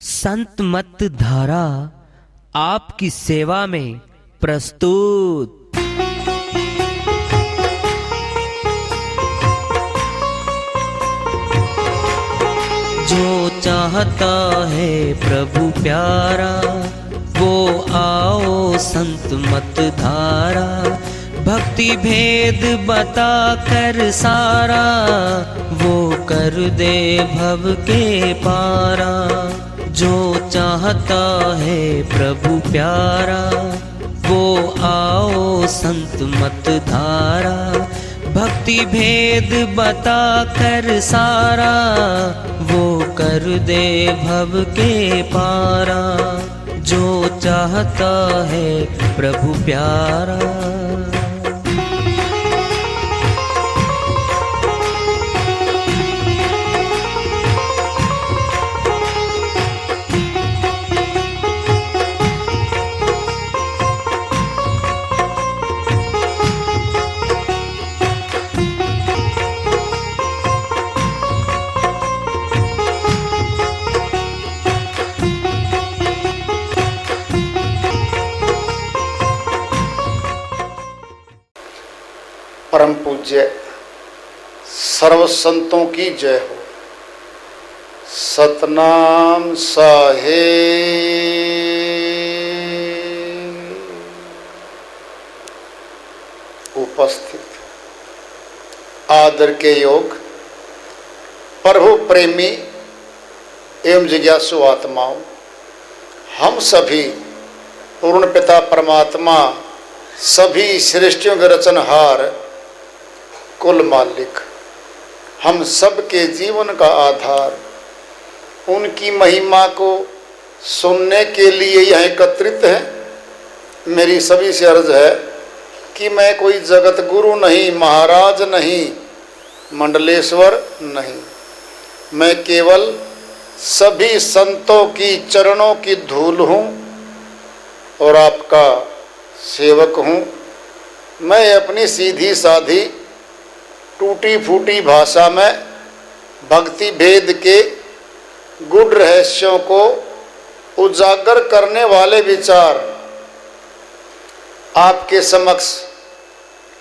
संत मत धारा आपकी सेवा में प्रस्तुत। जो चाहता है प्रभु प्यारा, वो आओ संत मत धारा। भक्ति भेद बता कर सारा, वो कर दे भव के पारा। जो चाहता है प्रभु प्यारा, वो आओ संत मत धारा। भक्ति भेद बता कर सारा, वो कर दे भव के पारा। जो चाहता है प्रभु प्यारा। परम पूज्य सर्व संतों की जय हो। सतनाम साहेब। उपस्थित आदर के योग प्रभु प्रेमी एवं जिज्ञासु आत्माओं, हम सभी पूर्ण पिता परमात्मा, सभी सृष्टियों के रचनहार, कुल मालिक, हम सब के जीवन का आधार, उनकी महिमा को सुनने के लिए यहाँ एकत्रित हैं। मेरी सभी से अर्ज है कि मैं कोई जगत गुरु नहीं, महाराज नहीं, मंडलेश्वर नहीं, मैं केवल सभी संतों की चरणों की धूल हूँ और आपका सेवक हूँ। मैं अपनी सीधी साधी टूटी फूटी भाषा में भक्ति भेद के गूढ़ रहस्यों को उजागर करने वाले विचार आपके समक्ष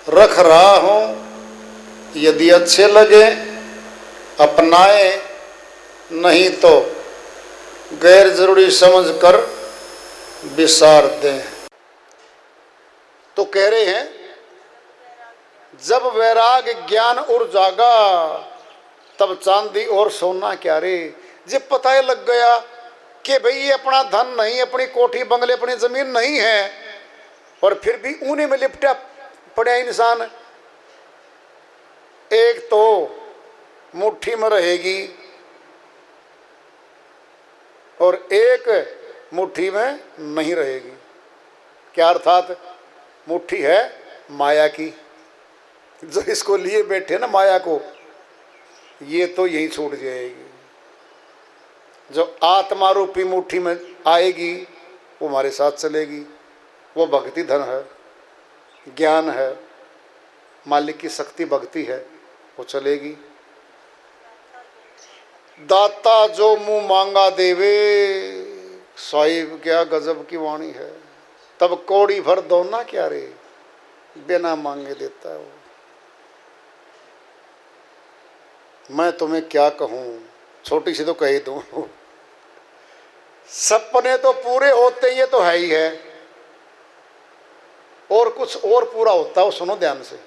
रख रहा हूँ। यदि अच्छे लगे अपनाएं, नहीं तो गैर जरूरी समझकर विसार दें। तो कह रहे हैं, जब वैराग ज्ञान उर जागा, तब चांदी और सोना क्या रे। जब पता ही लग गया कि भाई ये अपना धन नहीं, अपनी कोठी बंगले, अपनी जमीन नहीं है, और फिर भी उन्हीं में लिपटा पड़ा इंसान। एक तो मुट्ठी में रहेगी और एक मुट्ठी में नहीं रहेगी। क्या अर्थात? मुट्ठी है माया की, जो इसको लिए बैठे ना माया को, ये तो यहीं छूट जाएगी। जो आत्मा रूपी मुट्ठी में आएगी वो हमारे साथ चलेगी। वो भक्ति धन है, ज्ञान है, मालिक की शक्ति भक्ति है, वो चलेगी। दाता जो मुंह मांगा देवे, साहिब क्या गजब की वाणी है। तब कौड़ी भर दो ना क्या रे, बिना मांगे देता है वो। मैं तुम्हें क्या कहूँ, छोटी सी तो कह ही दूँ। सपने तो पूरे होते, ये तो है ही है, और कुछ और पूरा होता है। सुनो ध्यान से।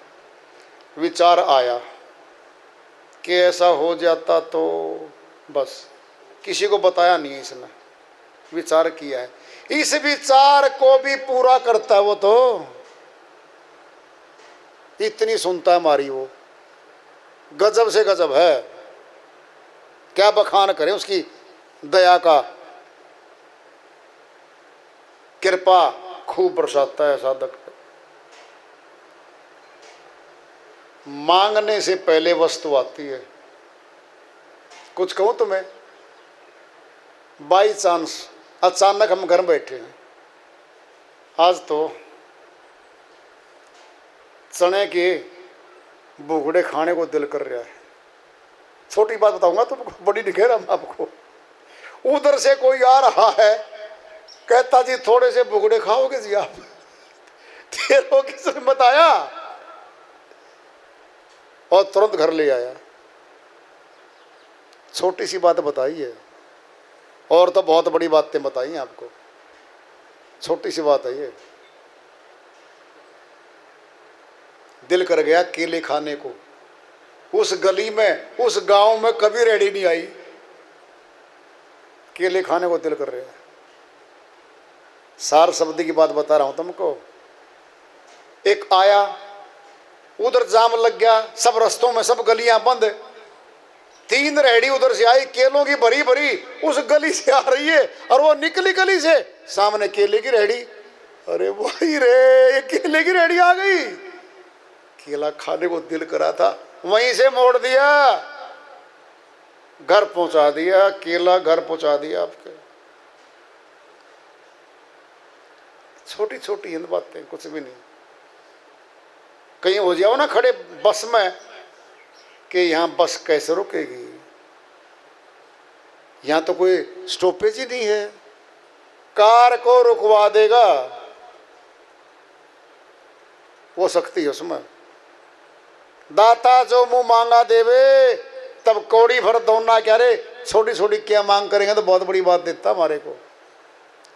विचार आया कि ऐसा हो जाता तो बस, किसी को बताया नहीं है इसने, विचार किया है। इस विचार को भी पूरा करता है वो, तो इतनी सुनता है हमारी वो, गजब से गजब है। क्या बखान करें उसकी दया का। कृपा खूब बरसाता है साधक पे। मांगने से पहले वस्तु आती है। कुछ कहूं तुम्हें, बाई चांस अचानक हम घर बैठे हैं, आज तो चने के भुगड़े खाने को दिल कर रहा है। छोटी बात बताऊंगा तुमको, बड़ी दिखे रहा आपको। उधर से कोई आ रहा है, कहता जी थोड़े से भुगड़े खाओगे जी आप? तेरे किसने बताया? और तुरंत घर ले आया। छोटी सी बात बताई है, और तो बहुत बड़ी बातें बताई हैं आपको, छोटी सी बात है ये। दिल कर गया केले खाने को। उस गली में, उस गांव में कभी रेडी नहीं आई, केले खाने को दिल कर रहा है। सार शब्द की बात बता रहा हूं तुमको। एक आया, उधर जाम लग गया, सब रस्तों में सब गलियां बंद। 3 रेहड़ी उधर से आई, केलों की भरी भरी, उस गली से आ रही है, और वो निकली गली से, सामने केले की रेहड़ी। अरे भाई रे, ये केले की रेहड़ी आ गई। केला खाने को दिल करा था, वहीं से मोड़ दिया, घर पहुंचा दिया, केला घर पहुंचा दिया आपके। छोटी छोटी इन बातें, कुछ भी नहीं। कहीं हो जाओ ना खड़े बस में कि यहां बस कैसे रुकेगी, यहां तो कोई स्टॉपेज ही नहीं है, कार को रुकवा देगा, वो शक्ति है उसमें। दाता जो मुंह मांगा देवे, तब कौड़ी भर दौड़ना क्या रे। छोटी छोटी क्या मांग करेंगे तो बहुत बड़ी बात देता हमारे को।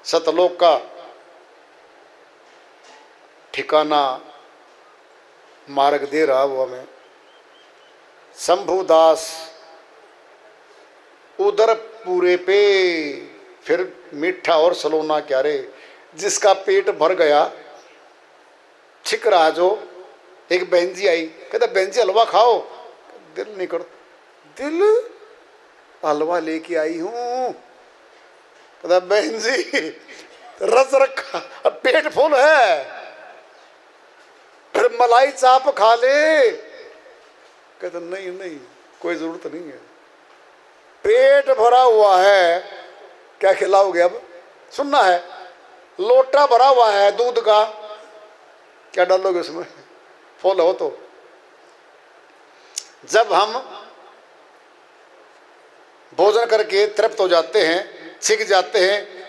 सतलोक का ठिकाना मार्ग दे रहा वो हमें। शंभुदास उधर पूरे पे, फिर मीठा और सलोना क्या रे। जिसका पेट भर गया, छिक रहा जो। एक बहन जी आई, कहता बहन जी हलवा खाओ। दिल नहीं कर, दिल हलवा लेके आई हूं। कहता बहन जी रस रखा, पेट फुल है, फिर मलाई चाप खा ले। कहता नहीं नहीं, कोई जरूरत नहीं है, पेट भरा हुआ है, क्या खिलाओगे अब? सुनना है, लोटा भरा हुआ है दूध का, क्या डालोगे उसमें? फुल हो तो। जब हम भोजन करके तृप्त हो जाते हैं, छिक जाते हैं,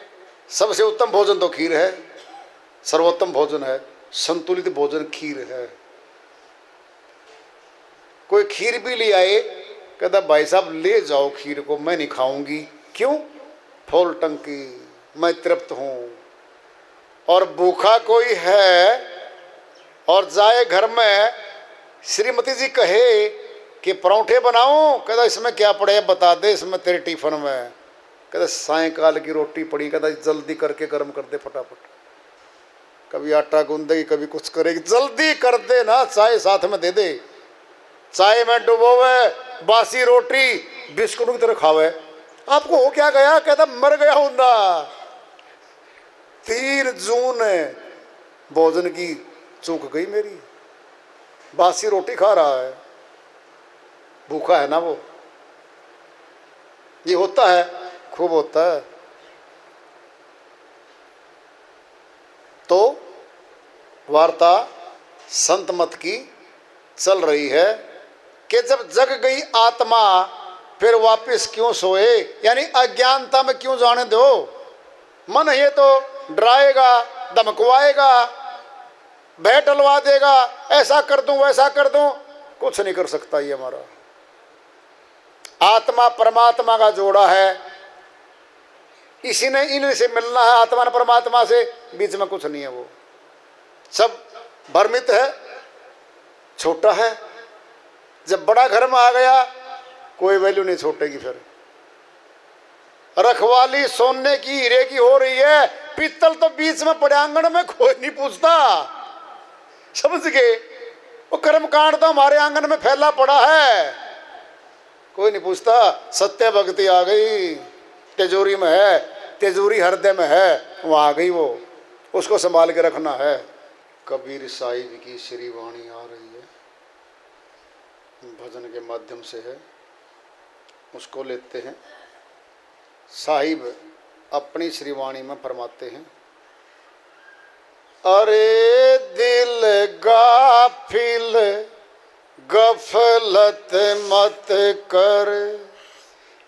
सबसे उत्तम भोजन तो खीर है, सर्वोत्तम भोजन है, संतुलित भोजन खीर है। कोई खीर भी ले आए, कहता भाई साहब ले जाओ खीर को, मैं नहीं खाऊंगी। क्यों? फूल टंकी, मैं तृप्त हूं। और भूखा कोई है और जाए घर में, श्रीमती जी कहे कि परोठे बनाऊं, कहता इसमें क्या पड़े बता दे, इसमें तेरे टिफिन में। कहता सायंकाल की रोटी पड़ी, कहता जल्दी करके गर्म कर दे फटाफट। कभी आटा गूंदेगी, कभी कुछ करेगी, जल्दी कर दे ना, चाय साथ में दे दे। चाय में डुबोवे, बासी रोटी बिस्कुट की तरह खावे। आपको हो क्या गया? कहता मर गया हूं ना। 3 जून भोजन की चूक गई मेरी, बासी रोटी खा रहा है, भूखा है ना वो। ये होता है, खूब होता है। तो वार्ता संत मत की चल रही है कि जब जग गई आत्मा, फिर वापस क्यों सोए, यानी अज्ञानता में क्यों जाने दो। मन ये तो डराएगा, धमकवाएगा, भय टलवा देगा, ऐसा कर दूं वैसा कर दूं, कुछ नहीं कर सकता ये हमारा। आत्मा परमात्मा का जोड़ा है, इसी ने इनसे मिलना है, आत्मा ने परमात्मा से, बीच में कुछ नहीं है। वो सब भ्रमित है, छोटा है। जब बड़ा घर में आ गया, कोई वैल्यू नहीं छोटेगी। फिर रखवाली सोने की हीरे की हो रही है, पीतल तो बीच में पड़े आंगन में, कोई नहीं पूछता। समझ गए? वो कर्मकांड तो हमारे आंगन में फैला पड़ा है, कोई नहीं पूछता। सत्य भक्ति आ गई, तिजोरी में है, तिजोरी हृदय में है, वहां आ गई वो, उसको संभाल के रखना है। कबीर साहिब की श्री वाणी आ रही है, भजन के माध्यम से है, उसको लेते हैं। साहिब अपनी श्री वाणी में फरमाते हैं, अरे दिल गाफिल गफलत मत कर,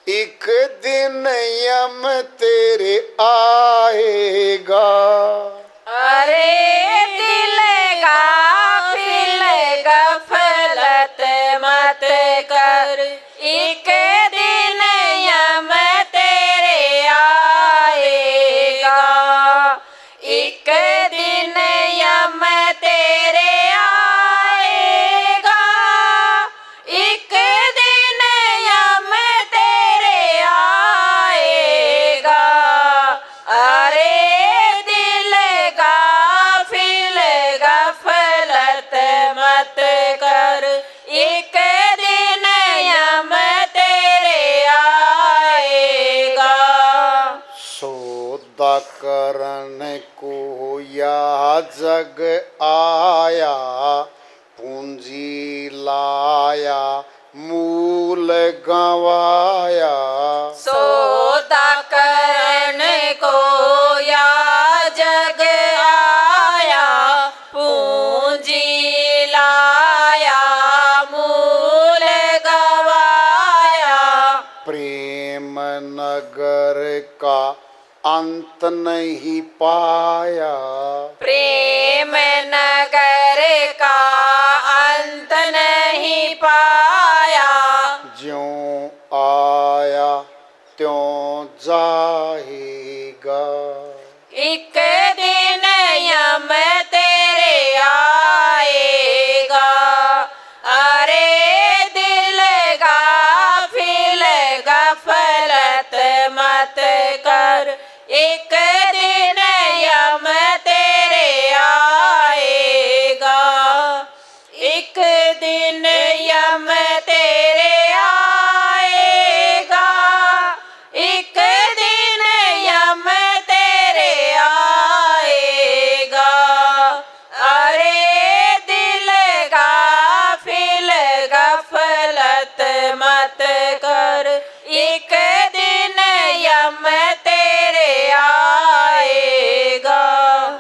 एक दिन यम तेरे आएगा। अरे दिल गाफिल गफलत मत कर, एक दिन यम तेरे आएगा। एक दिन यम तेरे आएगा। एक दिन यम तेरे आएगा। अरे दिल गाफिल गफलत मत कर, एक दिन यम तेरे आएगा। सौदा करन को या जग आया, पूंजी लाया मूल गंवाया। सौदा करन को या जग आया, पूंजी लाया मूल गवाया। प्रेम नगर का अंत नहीं पाया, प्रेम नगर का अंत नहीं पाया। ज्यों आया त्यों जाएगा। एक दिन यम तेरे आएगा। अरे दिल गाफिल गफलत मत कर, एक दिन यम तेरे आएगा। एक दिन यम तेरे आएगा। एक दिन यम तेरे आएगा। अरे दिल गाफिल गफलत मत कर, एक दिन यम तेरे आएगा।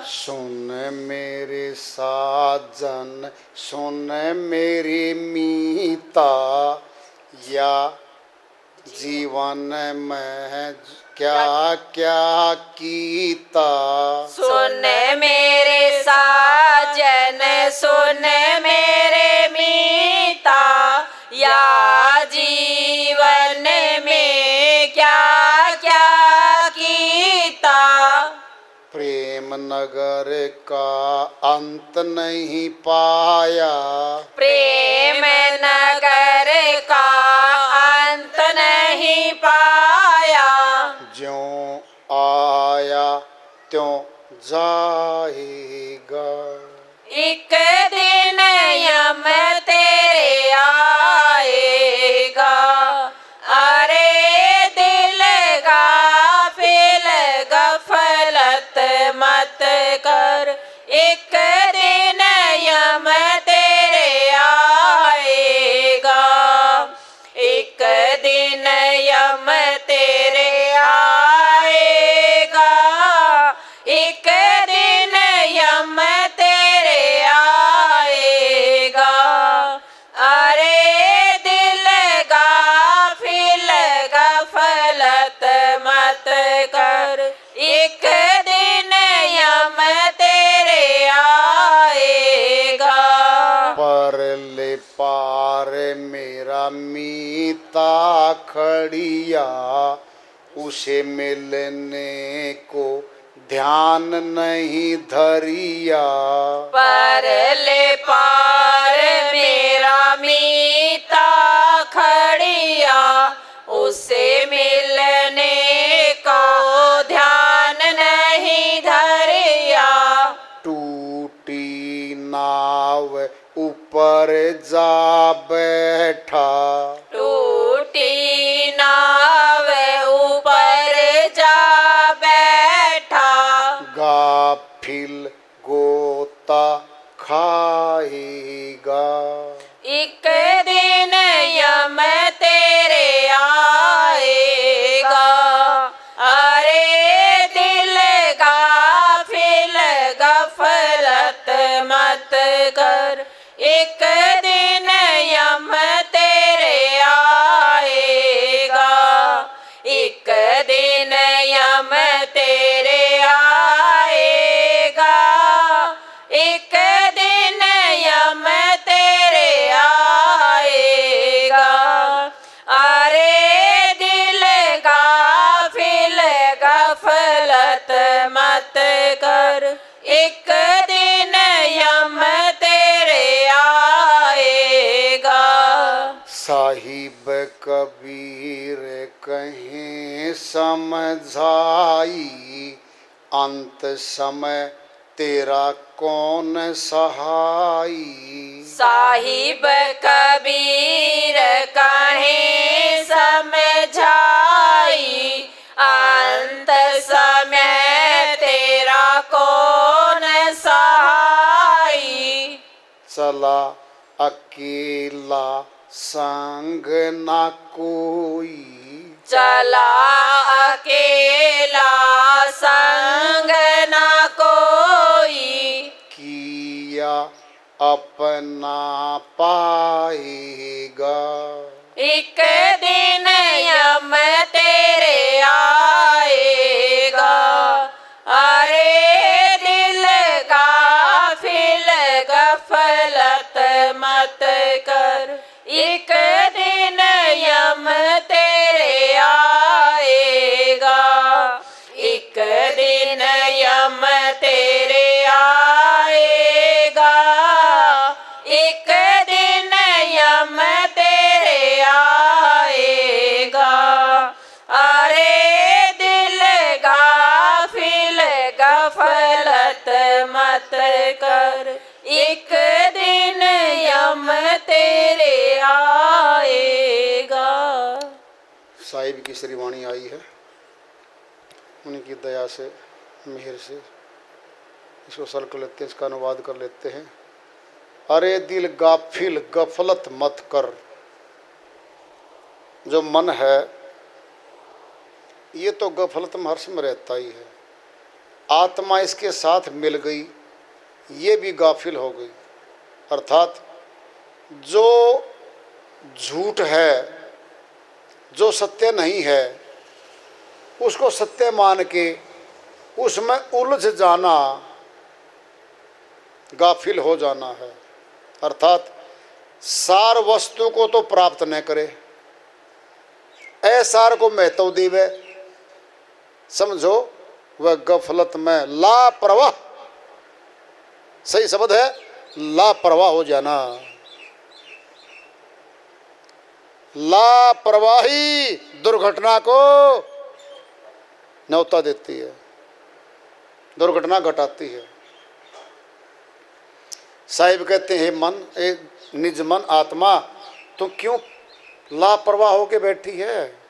सुन मेरे साजन, सुन मेरी मीता, या जीवन में क्या क्या कीता। सुन मेरे साजन, सुन मेरे मीता, या जीवन में क्या क्या कीता। प्रेम नगर का अंत नहीं पाया, प्रेम नगर का अंत नहीं पाया। ज्यों आया त्यों जाएगा। एक दिन यम तेरे आएगा। अरे दिल गाफिल गफलत मत कर, एक दिन यम तेरे आएगा। एक दिन यम तेरे आएगा। एक दिन यम तेरे आएगा। अरे दिल गाफिल गफलत मत कर, एक दिन यम तेरे आएगा। परले पार मेरा मीता खड़िया, उसे मिलने को ध्यान नहीं धरिया। परले पार मेरा मीता खड़िया, उसे मिलने को ध्यान नहीं धरिया। टूटी नाव ऊपर जा बैठा, टूटी नाव ऊपर जा बैठा। गाफिल गोता खाएगा। एक दिन यम तेरे आएगा। अरे दिल गाफिल गफलत मत कर, एक दिन यम तेरे साहिब कबीर कहीं समझाई, अंत समय तेरा कौन सहाई। साहिब कबीर कहे समझाई, अंत समय तेरा कौन सहाई। चला अकेला संग ना कोई, चला अकेला संग न कोई। किया अपना पाएगा, एक दिन यम तेरे आएगा। अरे दिल गाफिल गफलत मत कर, एक दिन यम तेरे आएगा। एक दिन यम तेरे आएगा। एक दिन यम तेरे आएगा। अरे दिल गाफिल गफलत मत कर, एक दिन यम तेरे आएगा। साहिब की श्रीवाणी आई है, उनकी दया से, मेहर से इसको सरल कर लेते हैं, इसका अनुवाद कर लेते हैं। अरे दिल गाफिल गफलत मत कर, जो मन है ये तो गफलत में हर्ष में रहता ही है। आत्मा इसके साथ मिल गई, ये भी गाफिल हो गई। अर्थात जो झूठ है, जो सत्य नहीं है, उसको सत्य मान के उसमें उलझ जाना गाफिल हो जाना है। अर्थात सार वस्तु को तो प्राप्त न करे, असार को महत्व देवे, समझो वह गफलत में लापरवाह, सही शब्द है, लापरवाह हो जाना। लापरवाही दुर्घटना को न्योता देती है, दुर्घटना घटाती है। साहिब कहते हैं, मन ए निज मन आत्मा, तो क्यों लापरवाह होके बैठी है?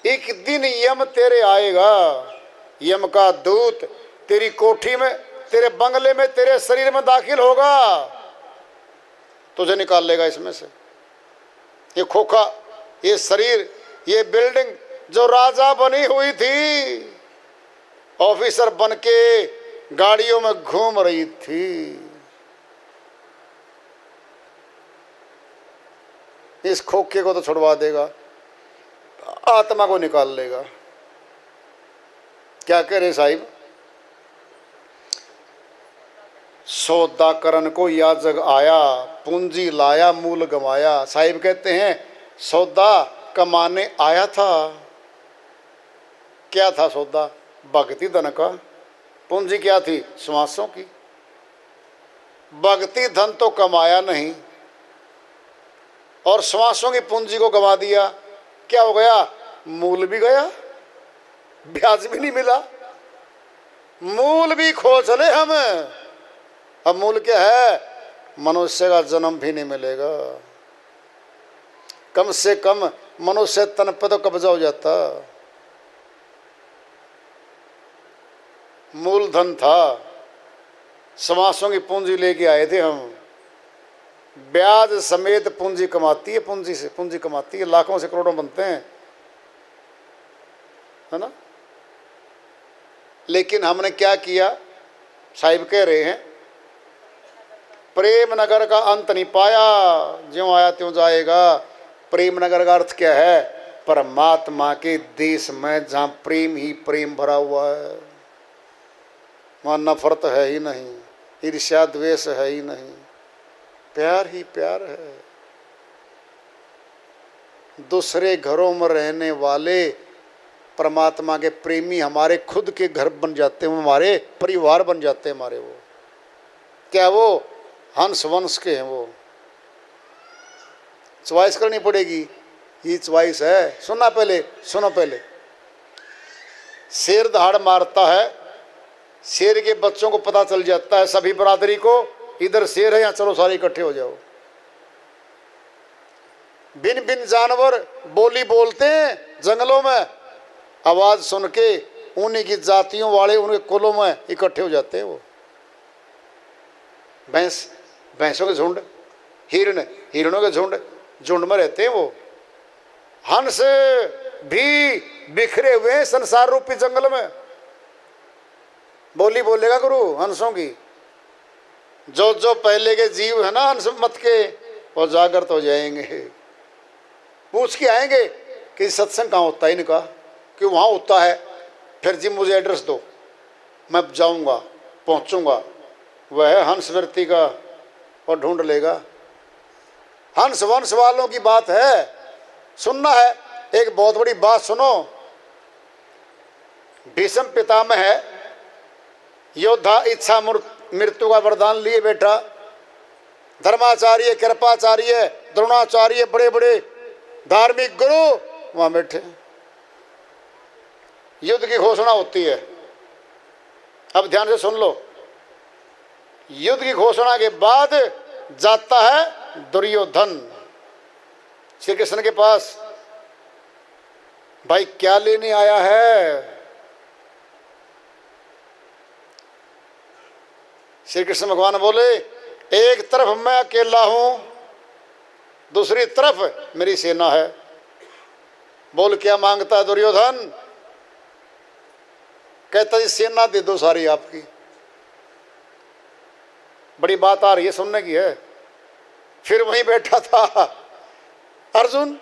एक दिन यम तेरे आएगा, यम का दूत तेरी कोठी में, तेरे बंगले में, तेरे शरीर में दाखिल होगा, तुझे निकाल लेगा इसमें से। ये खोखा, ये शरीर, ये बिल्डिंग जो राजा बनी हुई थी, ऑफिसर बन के गाड़ियों में घूम रही थी, इस खोखे को तो छुड़वा देगा, आत्मा को निकाल लेगा। क्या कह रहे साहिब? सौदा करन को याजक आया, पूंजी लाया मूल गंवाया। साहिब कहते हैं सौदा कमाने आया था। क्या था सौदा? भक्ति धन का। पूंजी क्या थी? श्वासों की। भक्ति धन तो कमाया नहीं और श्वासों की पूंजी को गंवा दिया। क्या हो गया? मूल भी गया, ब्याज भी नहीं मिला, मूल भी खो चले हम। अब मूल क्या है? मनुष्य का जन्म भी नहीं मिलेगा। कम से कम मनुष्य तन पर तो कब्जा हो जाता। मूलधन था, श्वासों की पूंजी लेके आए थे हम। ब्याज समेत पूंजी कमाती है, पूंजी से पूंजी कमाती है, लाखों से करोड़ों बनते हैं, है ना। लेकिन हमने क्या किया? साहिब कह रहे हैं प्रेम नगर का अंत नहीं पाया, ज्यों आया त्यों जाएगा। प्रेम नगर का अर्थ क्या है? परमात्मा के देश में जहाँ प्रेम ही प्रेम भरा हुआ है, वहाँ नफरत है ही नहीं, ईर्ष्या द्वेष है ही नहीं, प्यार ही प्यार है। दूसरे घरों में रहने वाले परमात्मा के प्रेमी हमारे खुद के घर बन जाते हैं, हमारे परिवार बन जाते हैं हमारे। वो क्या? वो हंस वंश के हैं। वो चॉइस करनी पड़ेगी। ये चॉइस है। सुनना पहले, सुनो पहले। शेर दहाड़ मारता है, शेर के बच्चों को पता चल जाता है सभी बरादरी को, इधर शेर है, यहाँ चलो सारे इकट्ठे हो जाओ। भिन्न भिन्न जानवर बोली बोलते हैं जंगलों में, आवाज सुन के उन्हीं की जातियों वाले उनके कुलों में इकट्ठे हो जाते हैं। वो भैंस, भैंसों के झुंड, हिरण, हिरणों के झुंड, झुंड में रहते हैं वो। हंस भी बिखरे हुए हैं संसार रूपी जंगल में। बोली बोलेगा गुरु हंसों की। जो जो पहले के जीव है ना हंस मत के, वो जागृत हो जाएंगे। पूछ के आएंगे कि सत्संग कहाँ होता है इनका, कि वहाँ होता है। फिर जी मुझे एड्रेस दो, मैं जाऊँगा, पहुँचूँगा। वह हंस वृत्ति का और ढूंढ लेगा। हंस वंश वालों की बात है, सुनना है। एक बहुत बड़ी बात सुनो। भीष्म पितामह है, योद्धा, इच्छा मृत्यु का वरदान लिए बैठा। धर्माचार्य, कृपाचार्य, द्रोणाचार्य, बड़े बड़े धार्मिक गुरु वहां बैठे। युद्ध की घोषणा होती है। अब ध्यान से सुन लो। युद्ध की घोषणा के बाद जाता है दुर्योधन श्री कृष्ण के पास। भाई क्या लेने आया है? श्री कृष्ण भगवान बोले, एक तरफ मैं अकेला हूं, दूसरी तरफ मेरी सेना है। बोल क्या मांगता है दुर्योधन? कहता जी सेना दे दो सारी आपकी। बड़ी बात आ रही है, सुनने की है। फिर वहीं बैठा था अर्जुन,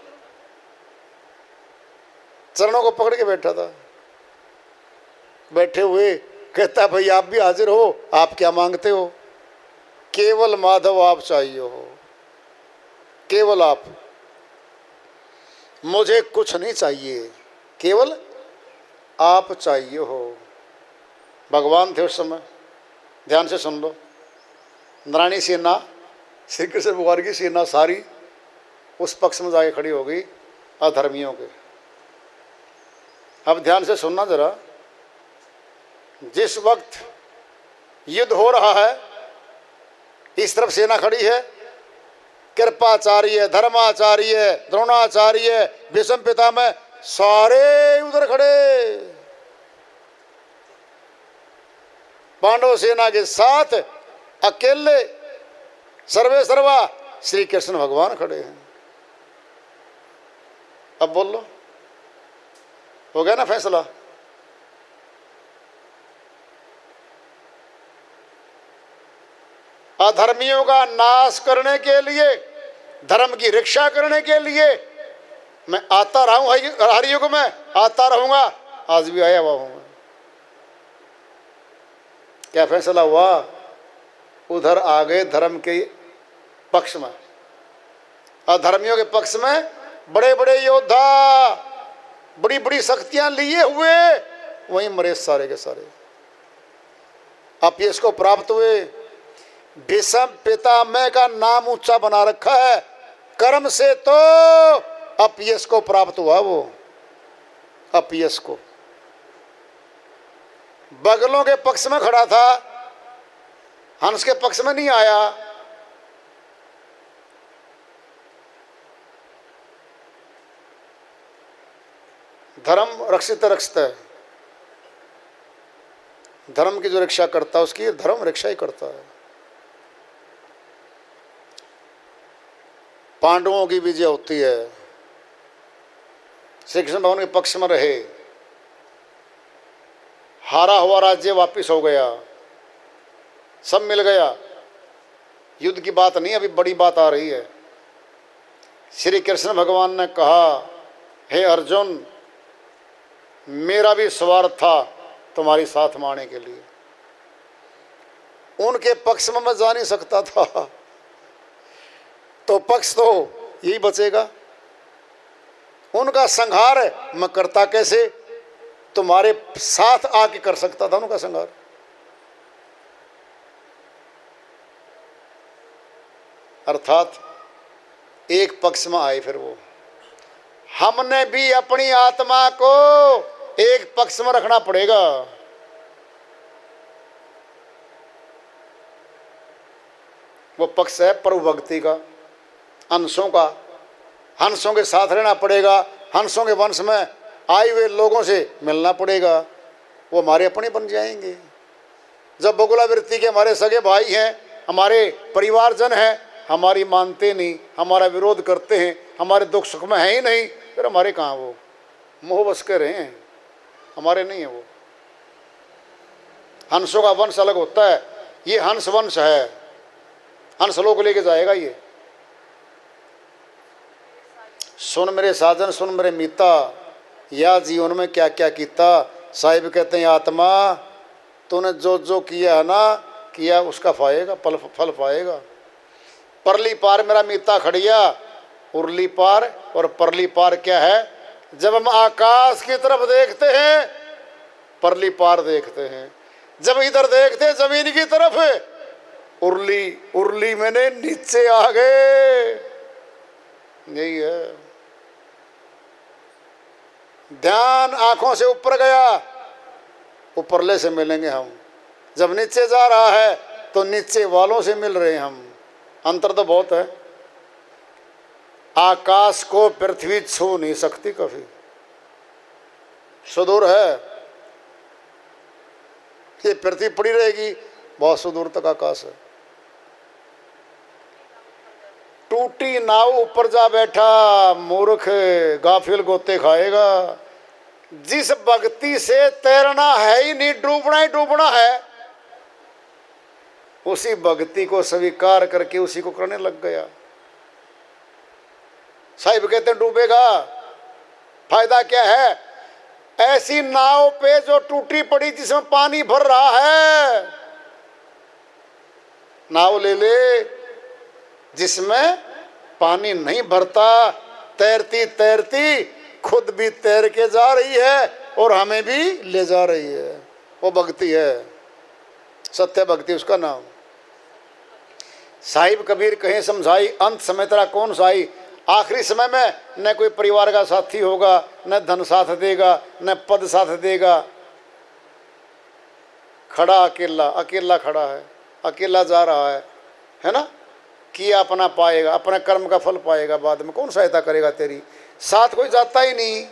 चरणों को पकड़ के बैठा था। बैठे हुए कहता भाई आप भी हाजिर हो, आप क्या मांगते हो? केवल माधव आप चाहिए हो, केवल आप, मुझे कुछ नहीं चाहिए, केवल आप चाहिए हो। भगवान थे उस समय। ध्यान से सुन लो। नारायणी सेना, श्री कृष्ण भगवान की सेना सारी उस पक्ष में जाके खड़ी हो गई अधर्मियों के। अब ध्यान से सुनना जरा। जिस वक्त युद्ध हो रहा है, इस तरफ सेना खड़ी है, कृपाचार्य, धर्माचार्य, द्रोणाचार्य, भीष्म पितामह, सारे उधर खड़े। पांडव सेना के साथ अकेले सर्वे सर्वा श्री कृष्ण भगवान खड़े हैं। अब बोल लो, हो गया ना फैसला? अधर्मियों का नाश करने के लिए, धर्म की रक्षा करने के लिए मैं आता रहा हूं, हर युग में आता रहूंगा, आज भी आया हुआ हूं मैं। क्या फैसला हुआ? उधर आ गए धर्म के पक्ष में, अधर्मियों के पक्ष में बड़े बड़े योद्धा, बड़ी बड़ी शक्तियां लिए हुए वहीं मरे सारे के सारे। अब ये इसको प्राप्त हुए। भीष्म पितामह का नाम ऊंचा बना रखा है, कर्म से तो अपयश को प्राप्त हुआ। वो अपयश को, बगलों के पक्ष में खड़ा था, हंस के पक्ष में नहीं आया। धर्म रक्षित रक्षित है। धर्म की जो रक्षा करता है उसकी धर्म रक्षा ही करता है। पांडवों की विजय होती है, श्री कृष्ण भगवान के पक्ष में रहे, हारा हुआ राज्य वापिस हो गया, सब मिल गया। युद्ध की बात नहीं, अभी बड़ी बात आ रही है। श्री कृष्ण भगवान ने कहा, हे अर्जुन, मेरा भी स्वार्थ था तुम्हारी साथ मारने के लिए। उनके पक्ष में मैं जा नहीं सकता था, तो पक्ष तो यही बचेगा। उनका संहार मैं करता कैसे? तुम्हारे साथ आके कर सकता था उनका संहार। अर्थात एक पक्ष में आए। फिर वो हमने भी अपनी आत्मा को एक पक्ष में रखना पड़ेगा। वो पक्ष है प्रभु भक्ति का, हंसों का। हंसों के साथ रहना पड़ेगा, हंसों के वंश में आए हुए लोगों से मिलना पड़ेगा, वो हमारे अपने बन जाएंगे। जब बगुला वृत्ति के हमारे सगे भाई हैं, हमारे परिवारजन हैं, हमारी मानते नहीं, हमारा विरोध करते हैं, हमारे दुख सुख में है ही नहीं, फिर हमारे कहाँ वो मोह बस कर रहे हैं, हमारे नहीं है वो। हंसों का वंश अलग होता है, ये हंस वंश है, हंस लोग लेके जाएगा ये। सुन मेरे साजन सुन मेरे मीता, या जीवन में क्या क्या कीता। साहिब कहते हैं आत्मा तूने जो जो किया है ना, किया उसका पाएगा, फल पाएगा। परली पार मेरा मीता खड़िया, उरली पार और परली पार क्या है? जब हम आकाश की तरफ देखते हैं परली पार देखते हैं, जब इधर देखते हैं जमीन की तरफ उरली मैंने नीचे आ गए। यही है ध्यान। आंखों से ऊपर गया, ऊपरले से मिलेंगे हम। जब नीचे जा रहा है तो नीचे वालों से मिल रहे हैं हम। अंतर तो बहुत है। आकाश को पृथ्वी छू नहीं सकती कभी, सुदूर है। ये पृथ्वी पड़ी रहेगी, बहुत सुदूर तक आकाश है। टूटी नाव ऊपर जा बैठा मूर्ख, गाफिल गोते खाएगा। जिस भक्ति से तैरना है ही नहीं, डूबना ही डूबना है, उसी भक्ति को स्वीकार करके उसी को करने लग गया। साहिब कहते हैं डूबेगा, फायदा क्या है? ऐसी नाव पे जो टूटी पड़ी जिसमें पानी भर रहा है, नाव ले ले जिसमें पानी नहीं भरता। तैरती तैरती खुद भी तैर के जा रही है और हमें भी ले जा रही है। वो भक्ति है, सत्य भक्ति उसका नाम। साहिब कबीर कहीं समझाई, अंत समय तेरा कौन साई। आखिरी समय में न कोई परिवार का साथी होगा, न धन साथ देगा, न पद साथ देगा। खड़ा अकेला, अकेला खड़ा है, अकेला जा रहा है ना। किया अपना पाएगा, अपने कर्म का फल पाएगा, बाद में कौन सहायता करेगा तेरी। साथ कोई जाता ही नहीं।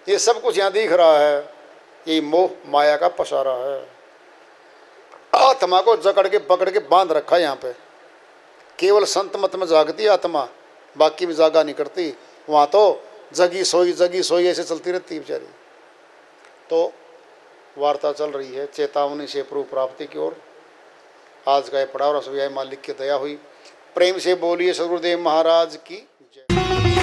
ये सब कुछ यहाँ दिख रहा है, ये मोह माया का पसारा है। आत्मा को जकड़ के पकड़ के बांध रखा है यहाँ पे। केवल संत मत में जागती आत्मा, बाकी में जागा नहीं करती। वहाँ तो जगी सोई ऐसे चलती रहती है बेचारी। तो वार्ता चल रही है चेतावनी से प्रभु प्राप्ति की ओर। आज का ये पड़ाव रसोई मालिक की दया हुई। प्रेम से बोलिए सदगुरुदेव महाराज की जय।